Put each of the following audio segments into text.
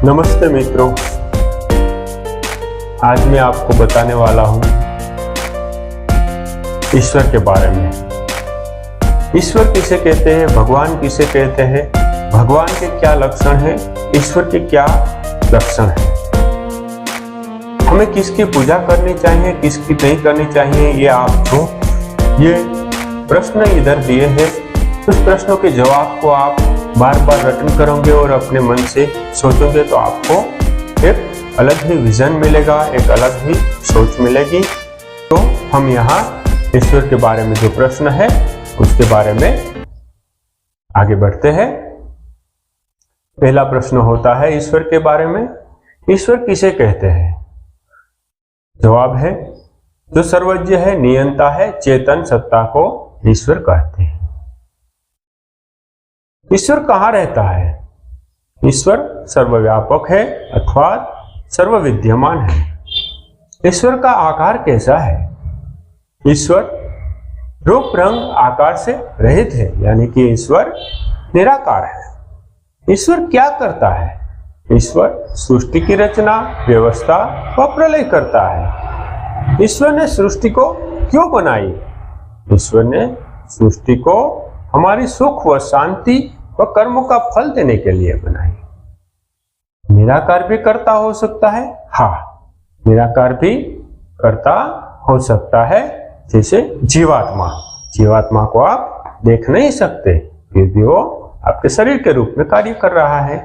नमस्ते मित्रों, आज मैं आपको बताने वाला हूं ईश्वर के बारे में। ईश्वर किसे कहते हैं, भगवान किसे कहते हैं, भगवान के क्या लक्षण हैं, ईश्वर के क्या लक्षण हैं, हमें किसकी पूजा करनी चाहिए, किसकी नहीं करनी चाहिए। ये आपको ये प्रश्न इधर दिए हैं, उस प्रश्नों के जवाब को आप बार बार रटन करोगे और अपने मन से सोचोगे तो आपको एक अलग ही विजन मिलेगा, एक अलग ही सोच मिलेगी। तो हम यहाँ ईश्वर के बारे में जो प्रश्न है उसके बारे में आगे बढ़ते हैं। पहला प्रश्न होता है ईश्वर के बारे में, ईश्वर किसे कहते हैं। जवाब है जो सर्वज्ञ है, नियंता है, चेतन सत्ता को ईश्वर कहते हैं। ईश्वर कहाँ रहता है? ईश्वर सर्वव्यापक है अथवा सर्वविद्यमान है। ईश्वर का आकार कैसा है? ईश्वर रूप रंग आकार से रहित है, यानी कि ईश्वर निराकार है। ईश्वर क्या करता है? ईश्वर सृष्टि की रचना, व्यवस्था व प्रलय करता है। ईश्वर ने सृष्टि को क्यों बनाई? ईश्वर ने सृष्टि को हमारी सुख व शांति व कर्मों का फल देने के लिए बनाई। निराकार भी कर्ता हो सकता है, हाँ, निराकार भी कर्ता हो सकता है। जैसे जीवात्मा, जीवात्मा को आप देख नहीं सकते, फिर भी वो आपके शरीर के रूप में कार्य कर रहा है।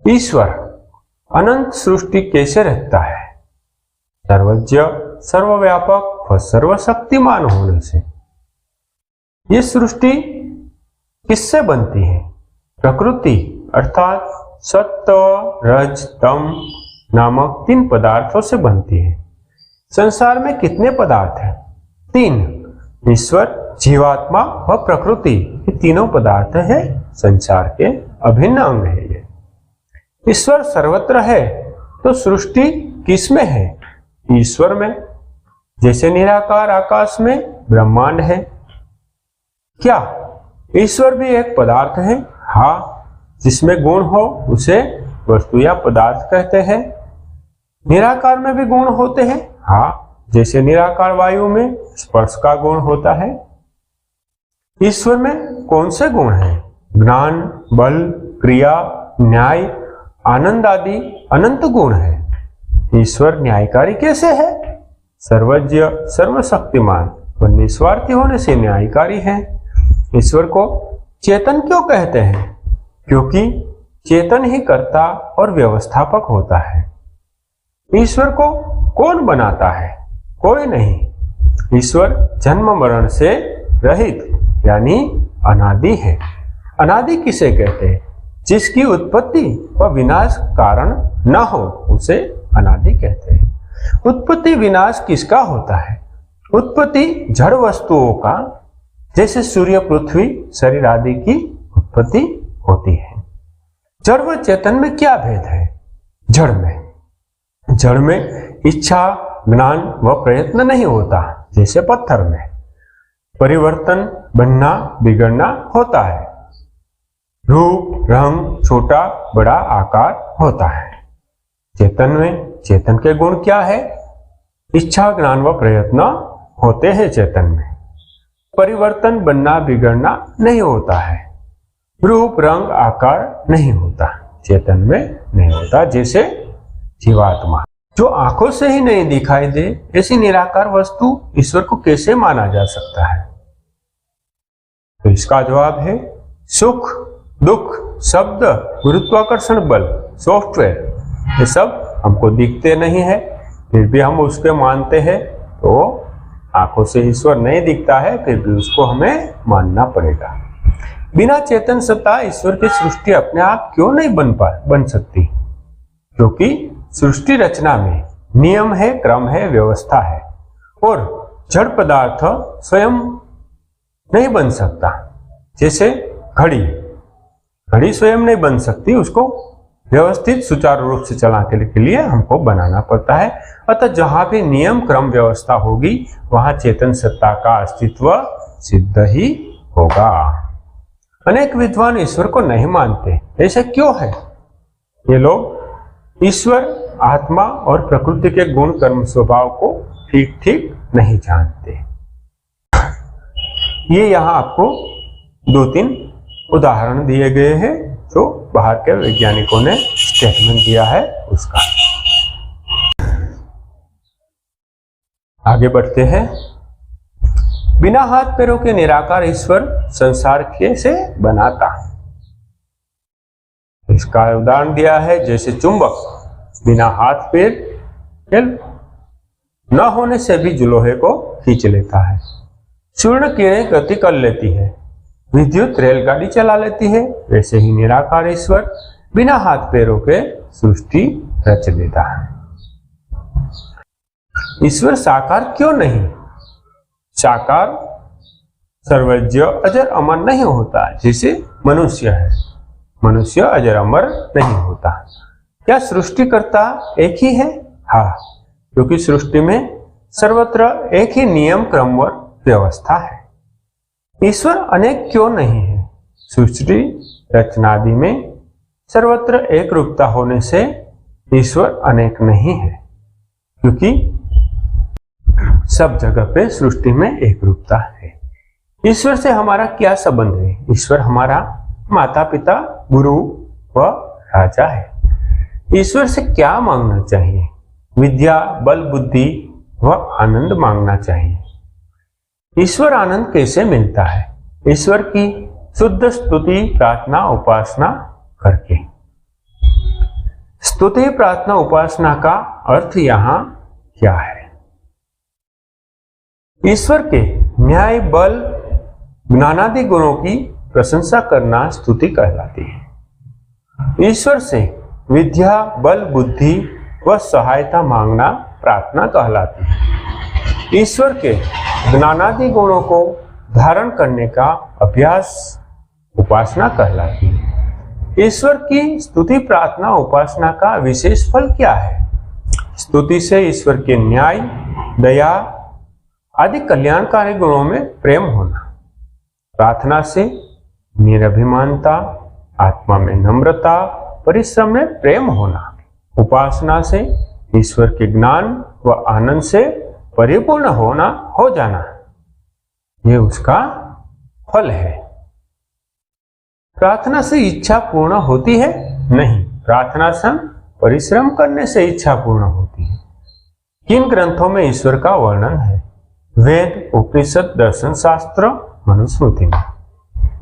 ईश्वर अनंत सृष्टि कैसे रखता है? सर्वज्ञ, सर्वव्यापक व सर्वशक्तिमान होने से। ये सृष्टि किससे बनती है? प्रकृति अर्थात सत्व, रज, तम नामक 3 पदार्थों से बनती है। संसार में कितने पदार्थ हैं? 3। ईश्वर, जीवात्मा व प्रकृति, ये तीनों पदार्थ हैं संसार के अभिन्न अंग है। ये ईश्वर सर्वत्र है तो सृष्टि किसमें है? ईश्वर में। जैसे निराकार आकाश में ब्रह्मांड है। क्या ईश्वर भी एक पदार्थ है? हाँ, जिसमें गुण हो उसे वस्तु या पदार्थ कहते हैं। निराकार में भी गुण होते हैं, हाँ, जैसे निराकार वायु में स्पर्श का गुण होता है। ईश्वर में कौन से गुण हैं? ज्ञान, बल, क्रिया, न्याय, आनंद आदि अनंत गुण है। ईश्वर न्यायकारी कैसे है? सर्वज्ञ, सर्वशक्तिमान व निस्वार्थी होने से न्यायकारी है। ईश्वर को चेतन क्यों कहते हैं? क्योंकि चेतन ही कर्ता और व्यवस्थापक होता है। ईश्वर को कौन बनाता है? कोई नहीं। ईश्वर जन्म मरण से रहित यानी अनादि है। अनादि किसे कहते हैं? जिसकी उत्पत्ति व विनाश कारण न हो उसे अनादि कहते हैं। उत्पत्ति विनाश किसका होता है? उत्पत्ति जड़ वस्तुओं का, जैसे सूर्य, पृथ्वी, शरीर आदि की उत्पत्ति होती है। जड़ व चेतन में क्या भेद है? जड़ में इच्छा, ज्ञान व प्रयत्न नहीं होता, जैसे पत्थर में परिवर्तन, बनना, बिगड़ना होता है। रूप, रंग, छोटा बड़ा आकार होता है। चेतन में चेतन के गुण क्या है? इच्छा, ज्ञान व प्रयत्न होते हैं चेतन में। परिवर्तन, बनना, बिगड़ना नहीं होता है। रूप, रंग, आकार नहीं होता, चेतन में नहीं होता। जैसे जीवात्मा जो आंखों से ही नहीं दिखाई दे, ऐसी निराकार वस्तु ईश्वर को कैसे माना जा सकता है? तो इसका जवाब है सुख, दुख, शब्द, गुरुत्वाकर्षण बल, सॉफ्टवेयर, ये सब हमको दिखते नहीं है, फिर भी हम उसके मानते हैं। तो आंखों से ईश्वर नहीं दिखता है, फिर भी उसको हमें मानना पड़ेगा। बिना चेतन सत्ता ईश्वर की सृष्टि अपने आप क्यों नहीं बन सकती? क्योंकि सृष्टि रचना में नियम है, क्रम है, व्यवस्था है, और जड़ पदार्थ स्वयं नहीं बन सकता। जैसे घड़ी स्वयं नहीं बन सकती, उसको व्यवस्थित सुचारू रूप से चलाने के लिए हमको बनाना पड़ता है। अतः जहां भी नियम, क्रम, व्यवस्था होगी वहां चेतन सत्ता का अस्तित्व सिद्ध ही होगा। अनेक विद्वान ईश्वर को नहीं मानते, ऐसा क्यों है? ये लोग ईश्वर, आत्मा और प्रकृति के गुण कर्म स्वभाव को ठीक ठीक नहीं जानते। ये यहाँ आपको 2-3 उदाहरण दिए गए हैं जो बाहर के वैज्ञानिकों ने स्टेटमेंट दिया है उसका। आगे बढ़ते हैं। बिना हाथ पैरों के निराकार ईश्वर संसार कैसे बनाता? इसका उदाहरण दिया है जैसे चुंबक बिना हाथ पैर के न होने से भी लोहे को खींच लेता है। सूर्य किरणें गति कर लेती है, विद्युत रेलगाड़ी चला लेती है, वैसे ही निराकार ईश्वर बिना हाथ पैरों के सृष्टि रच देता है। ईश्वर साकार क्यों नहीं? साकार सर्वज्ञ अजर अमर नहीं होता जैसे मनुष्य है। मनुष्य अजर अमर नहीं होता। क्या सृष्टिकर्ता एक ही है? हाँ, क्योंकि सृष्टि में सर्वत्र एक ही नियम क्रम और व्यवस्था है। ईश्वर अनेक क्यों नहीं है? सृष्टि रचनादि में सर्वत्र एक रूपता होने से ईश्वर अनेक नहीं है, क्योंकि सब जगह पे सृष्टि में एक रूपता है। ईश्वर से हमारा क्या संबंध है? ईश्वर हमारा माता पिता, गुरु व राजा है। ईश्वर से क्या मांगना चाहिए? विद्या, बल, बुद्धि व आनंद मांगना चाहिए। ईश्वर आनंद कैसे मिलता है? ईश्वर की शुद्ध स्तुति, प्रार्थना, उपासना करके। स्तुति, प्रार्थना, उपासना का अर्थ यहाँ क्या है? ईश्वर के न्याय, बल, ज्ञानादि गुणों की प्रशंसा करना स्तुति कहलाती है। ईश्वर से विद्या, बल, बुद्धि व सहायता मांगना प्रार्थना कहलाती है। ईश्वर के ज्ञानादि गुणों को धारण करने का अभ्यास उपासना कहलाती है। ईश्वर की स्तुति, प्रार्थना, उपासना का विशेष फल क्या है? स्तुति से ईश्वर के न्याय, दया आदि कल्याणकारी गुणों में प्रेम होना। प्रार्थना से निरभिमानता, आत्मा में नम्रता, परिश्रम में प्रेम होना। उपासना से ईश्वर के ज्ञान व आनंद से परिपूर्ण होना, हो जाना, ये उसका फल है। प्रार्थना से इच्छा पूर्ण होती है? नहीं, प्रार्थना से परिश्रम करने से इच्छा पूर्ण होती है। किन ग्रंथों में ईश्वर का वर्णन है? वेद, उपनिषद, दर्शन शास्त्र, मनुस्मृति में।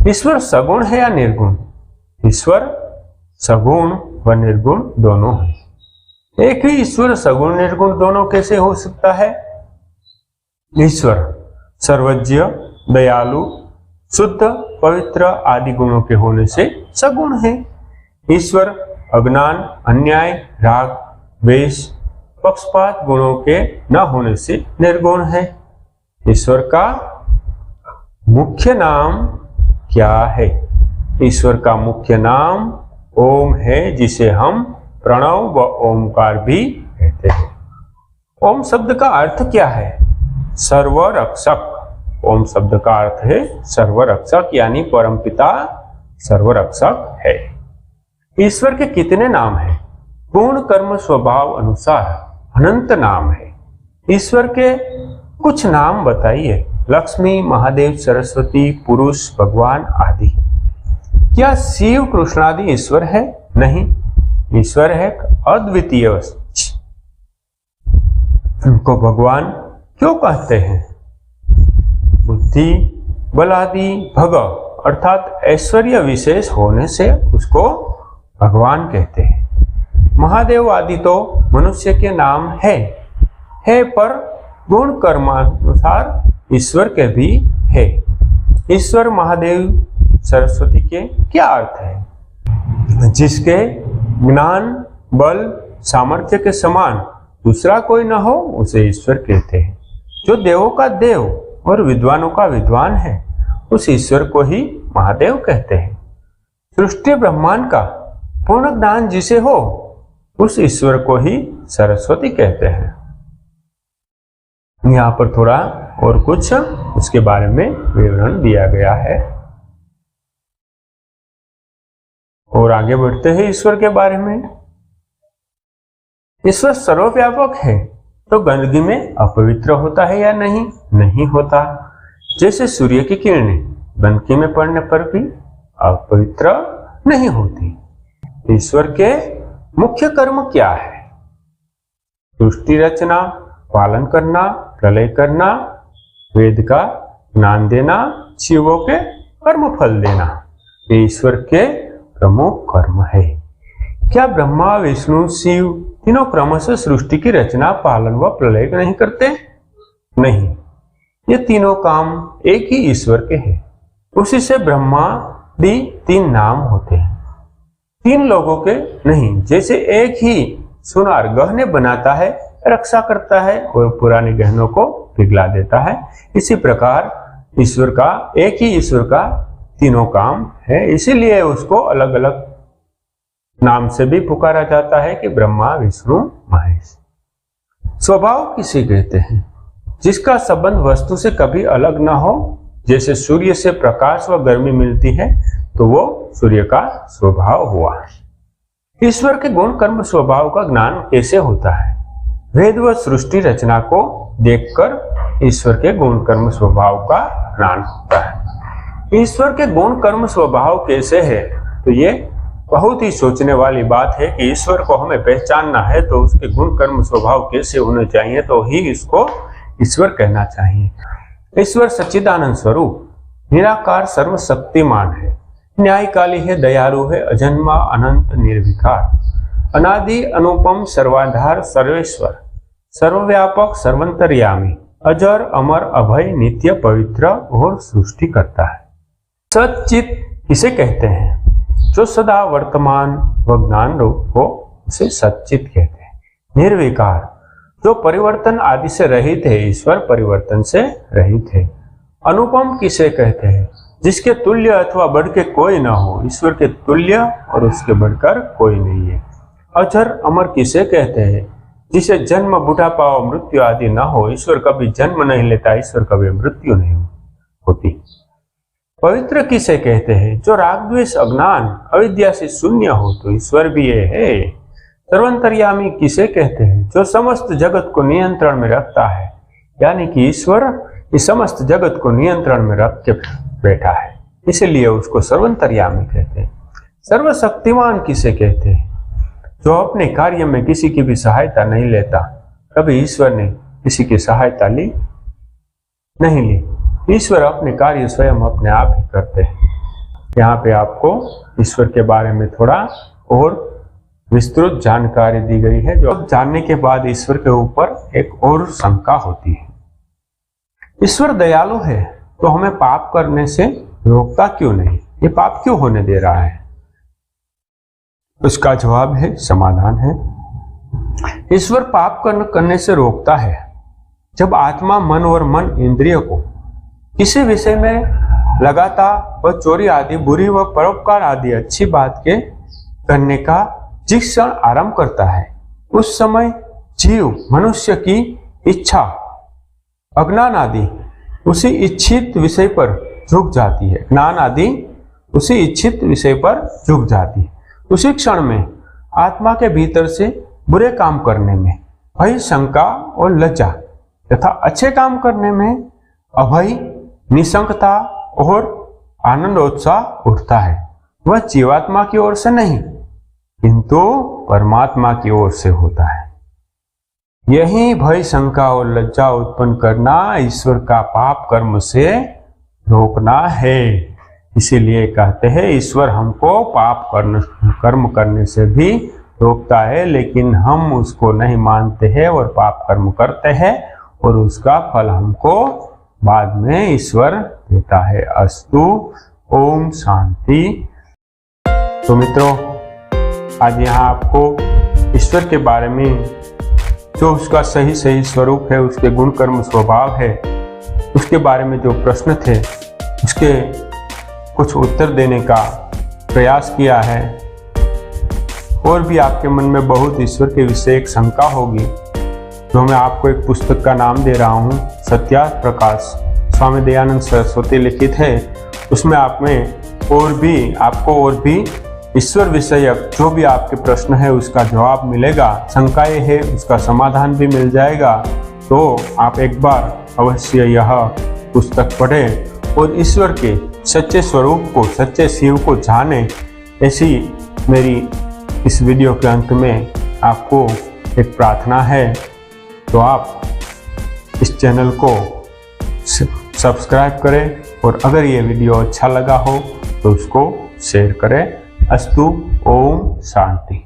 ईश्वर सगुण है या निर्गुण? ईश्वर सगुण व निर्गुण दोनों है। एक ही ईश्वर सगुण निर्गुण दोनों कैसे हो सकता है? ईश्वर सर्वज्ञ, दयालु, शुद्ध, पवित्र आदि गुणों के होने से सगुण है। ईश्वर अज्ञान, अन्याय, राग, द्वेष, पक्षपात गुणों के न होने से निर्गुण है। ईश्वर का मुख्य नाम क्या है? ईश्वर का मुख्य नाम ओम है, जिसे हम प्रणव व ओमकार भी कहते हैं। ओम शब्द का अर्थ क्या है? सर्वरक्षक। ओम शब्द का अर्थ है सर्वरक्षक, यानी परमपिता सर्वरक्षक है। ईश्वर के कितने नाम हैं? पूर्ण कर्म स्वभाव अनुसार अनंत नाम है। ईश्वर के कुछ नाम बताइए। लक्ष्मी, महादेव, सरस्वती, पुरुष, भगवान आदि। क्या शिव, कृष्ण आदि ईश्वर है? नहीं, ईश्वर है अद्वितीय। उनको भगवान क्यों कहते हैं? बुद्धि, बल आदि भग अर्थात ऐश्वर्य विशेष होने से उसको भगवान कहते हैं। महादेव आदि तो मनुष्य के नाम है पर गुण कर्मानुसार ईश्वर के भी है। ईश्वर, महादेव, सरस्वती के क्या अर्थ है? जिसके ज्ञान, बल, सामर्थ्य के समान दूसरा कोई न हो उसे ईश्वर कहते हैं। जो देवों का देव और विद्वानों का विद्वान है उस ईश्वर को ही महादेव कहते हैं। सृष्टि ब्रह्मांड का पूर्ण ज्ञान जिसे हो उस ईश्वर को ही सरस्वती कहते हैं। यहाँ पर थोड़ा और कुछ उसके बारे में विवरण दिया गया है। और आगे बढ़ते हैं ईश्वर के बारे में। ईश्वर सर्वव्यापक है तो गंदगी में अपवित्र होता है या नहीं? नहीं होता। जैसे सूर्य की किरणें गंदगी में पड़ने पर भी अपवित्र नहीं होती। ईश्वर के मुख्य कर्म क्या है? सृष्टि रचना, पालन करना, प्रलय करना, वेद का ज्ञान देना, जीवों के कर्म फल देना, ये ईश्वर के प्रमुख कर्म है। क्या ब्रह्मा, विष्णु, शिव तीनों क्रमशः सृष्टि की रचना, पालन व प्रलय नहीं करते? नहीं, ये तीनों काम एक ही ईश्वर के हैं। उसी से ब्रह्मादि 3 नाम होते हैं, 3 लोगों के नहीं। जैसे एक ही सुनार गहने बनाता है, रक्षा करता है और पुराने गहनों को पिघला देता है, इसी प्रकार ईश्वर का, एक ही ईश्वर का तीनों काम है। इसीलिए उसको अलग अलग नाम से भी पुकारा जाता है कि ब्रह्मा, विष्णु, महेश। स्वभाव किसे कहते हैं? जिसका संबंध वस्तु से कभी अलग ना हो। जैसे सूर्य से प्रकाश व गर्मी मिलती है तो वो सूर्य का स्वभाव हुआ। ईश्वर के गुण कर्म स्वभाव का ज्ञान कैसे होता है? वेद व सृष्टि रचना को देखकर ईश्वर के गुण कर्म स्वभाव का ज्ञान होता है। ईश्वर के गुण कर्म स्वभाव कैसे है? तो ये बहुत ही सोचने वाली बात है कि ईश्वर को हमें पहचानना है तो उसके गुण कर्म स्वभाव कैसे होने चाहिए, तो ही इसको ईश्वर कहना चाहिए। ईश्वर सच्चिदानंद स्वरूप, निराकार, सर्वशक्तिमान है, न्यायकाली है, दयालु है, अजन्मा, अनंत, निर्विकार, अनादि, अनुपम, सर्वाधार, सर्वेश्वर, सर्वव्यापक, सर्वंतर्यामी, अजर, अमर, अभय, नित्य, पवित्र और सृष्टि करता है। सच्चित किसे कहते हैं? जो सदा वर्तमान व ज्ञान रूप हो उसे सच्चित कहते हैं। निर्विकार, जो परिवर्तन आदि से रहित है, ईश्वर परिवर्तन से रहित है। अनुपम किसे कहते हैं? जिसके तुल्य अथवा बढ़ के कोई ना हो, ईश्वर के तुल्य और उसके बढ़कर कोई नहीं है। अजर, अमर किसे कहते हैं? जिसे जन्म, बुढ़ापा और मृत्यु आदि ना हो, ईश्वर कभी जन्म नहीं लेता, ईश्वर कभी मृत्यु नहीं होती। पवित्र किसे कहते हैं? जो राग, द्वेष, अज्ञान, अविद्या से शून्य हो, तो ईश्वर भी ये है। सर्वंतर्यामी किसे कहते हैं? जो समस्त जगत को नियंत्रण में रखता है, यानी कि ईश्वर इस समस्त जगत को नियंत्रण में रख के बैठा है, इसलिए उसको सर्वंतर्यामी कहते हैं। सर्वशक्तिमान किसे कहते हैं? जो अपने कार्य में किसी की भी सहायता नहीं लेता। कभी ईश्वर ने किसी की सहायता ली? नहीं ली। ईश्वर अपने कार्य स्वयं अपने आप ही करते हैं। यहाँ पे आपको ईश्वर के बारे में थोड़ा और विस्तृत जानकारी दी गई है, जो जानने के बाद ईश्वर के ऊपर एक और शंका होती है। ईश्वर दयालु है तो हमें पाप करने से रोकता क्यों नहीं? ये पाप क्यों होने दे रहा है? उसका जवाब है, समाधान है। ईश्वर पाप करने से रोकता है जब आत्मा, मन और मन इंद्रिय को किसी विषय में लगाता व चोरी आदि, बुरी व परोपकार आदि अच्छी बात के करने का जिस क्षण आरंभ करता है, उस समय जीव मनुष्य की इच्छा, अज्ञान आदि उसी इच्छित विषय पर झुक जाती है। ज्ञान आदि उसी इच्छित विषय पर झुक जाती है। उसी क्षण में आत्मा के भीतर से बुरे काम करने में भय, शंका और लज्जा तथा अच्छे काम करने में अभय, निशंकता और आनंदोत्साह उठता है। वह जीवात्मा की ओर से नहीं, किंतु परमात्मा की ओर से होता है। यही भय, शंका और लज्जा उत्पन्न करना ईश्वर का पाप कर्म से रोकना है। इसीलिए कहते हैं ईश्वर हमको पाप कर्म करने से भी रोकता है, लेकिन हम उसको नहीं मानते हैं और पाप कर्म करते हैं और उसका फल हमको बाद में ईश्वर देता है। अस्तु, ओम शांति। तो मित्रों, आज यहाँ आपको ईश्वर के बारे में, जो उसका सही सही स्वरूप है, उसके गुण कर्म स्वभाव है, उसके बारे में जो प्रश्न थे उसके कुछ उत्तर देने का प्रयास किया है। और भी आपके मन में बहुत ईश्वर के विषय एक शंका होगी, तो मैं आपको एक पुस्तक का नाम दे रहा हूँ, सत्यार्थ प्रकाश, स्वामी दयानंद सरस्वती लिखित है। उसमें आपको और भी ईश्वर विषयक जो भी आपके प्रश्न है उसका जवाब मिलेगा, शंकाएं है उसका समाधान भी मिल जाएगा। तो आप एक बार अवश्य यह पुस्तक पढ़ें और ईश्वर के सच्चे स्वरूप को, सच्चे शिव को जाने। ऐसी मेरी इस वीडियो के अंत में आपको एक प्रार्थना है, तो आप इस चैनल को सब्सक्राइब करें और अगर ये वीडियो अच्छा लगा हो तो उसको शेयर करें। अस्तु। ओम शांति।